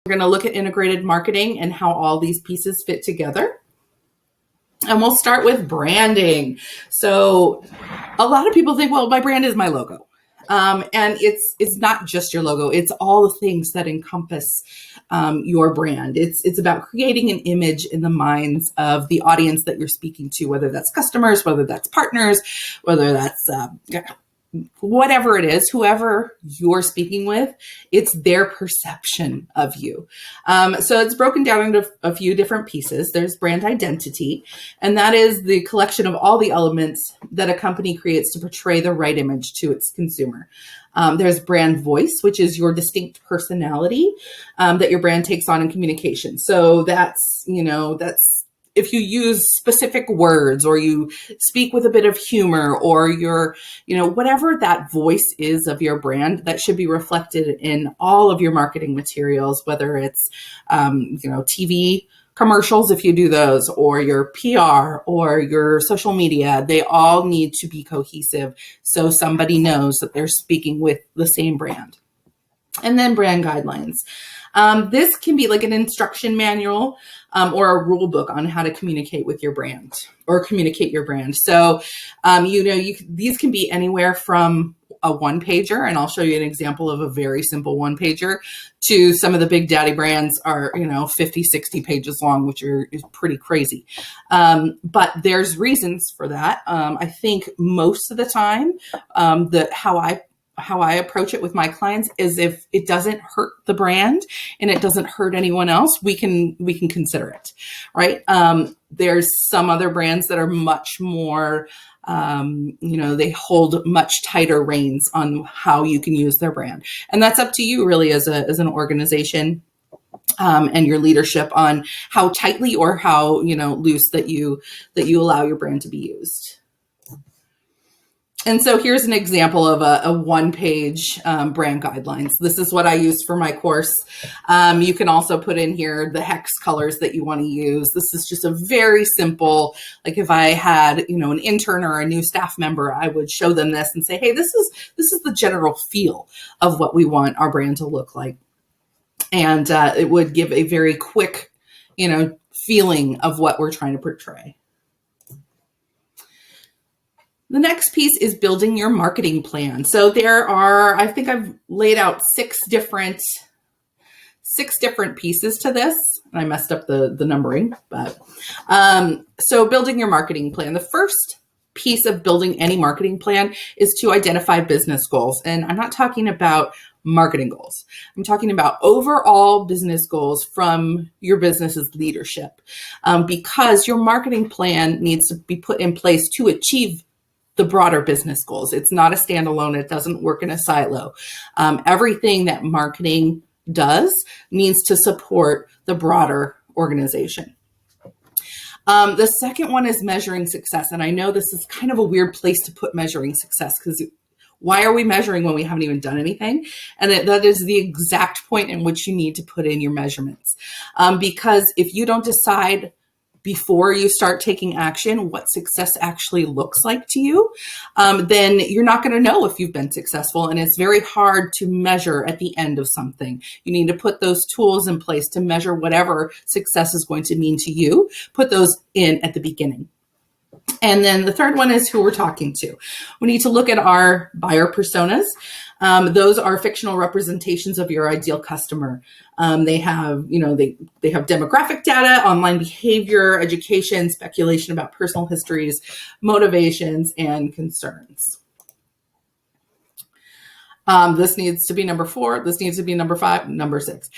We're going to look at integrated marketing and how all these pieces fit together. And we'll start with branding. So a lot of people think, well, my brand is my logo. And it's not just your logo. It's all the things that encompass your brand. It's about creating an image in the minds of the audience that you're speaking to, whether that's customers, whether that's partners, whether that's whatever it is, whoever you're speaking with, it's their perception of you. So it's broken down into a few different pieces. There's brand identity, and that is the collection of all the elements that a company creates to portray the right image to its consumer. There's brand voice, which is your distinct personality that your brand takes on in communication. So that's if you use specific words or you speak with a bit of humor or you're, whatever that voice is of your brand, that should be reflected in all of your marketing materials, whether it's, TV commercials, if you do those, or your PR or your social media, they all need to be cohesive so somebody knows that they're speaking with the same brand. And then brand guidelines. This can be like an instruction manual or a rule book on how to communicate with your brand or communicate your brand. So, these can be anywhere from a one-pager, and I'll show you an example of a very simple one-pager, to some of the big daddy brands are, 50, 60 pages long, which is pretty crazy. But there's reasons for that. I think most of the time, how I approach it with my clients is if it doesn't hurt the brand and it doesn't hurt anyone else, we can consider it, right? There's some other brands that are much more, they hold much tighter reins on how you can use their brand. And that's up to you really as an organization and your leadership on how tightly or how, loose that you allow your brand to be used. And so here's an example of a one-page brand guidelines. This is what I used for my course. You can also put in here the hex colors that you want to use. This is just a very simple, like if I had, an intern or a new staff member, I would show them this and say, hey, this is the general feel of what we want our brand to look like. And it would give a very quick, feeling of what we're trying to portray. The next piece is building your marketing plan. So I think I've laid out six different pieces to this. I messed up the numbering, but so building your marketing plan. The first piece of building any marketing plan is to identify business goals. And I'm not talking about marketing goals. I'm talking about overall business goals from your business's leadership, because your marketing plan needs to be put in place to achieve the broader business goals. It's not a standalone. It doesn't work in a silo. Everything that marketing does needs to support the broader organization. The second one is measuring success. And I know this is kind of a weird place to put measuring success, because why are we measuring when we haven't even done anything? And that is the exact point in which you need to put in your measurements. Because if you don't decide before you start taking action what success actually looks like to you, then you're not going to know if you've been successful. And it's very hard to measure at the end of something. You need to put those tools in place to measure whatever success is going to mean to you. Put those in at the beginning. And then the third one is who we're talking to. We need to look at our buyer personas. Those are fictional representations of your ideal customer. They have, they have demographic data, online behavior, education, speculation about personal histories, motivations, and concerns. This needs to be number 4. This needs to be number 5, number 6.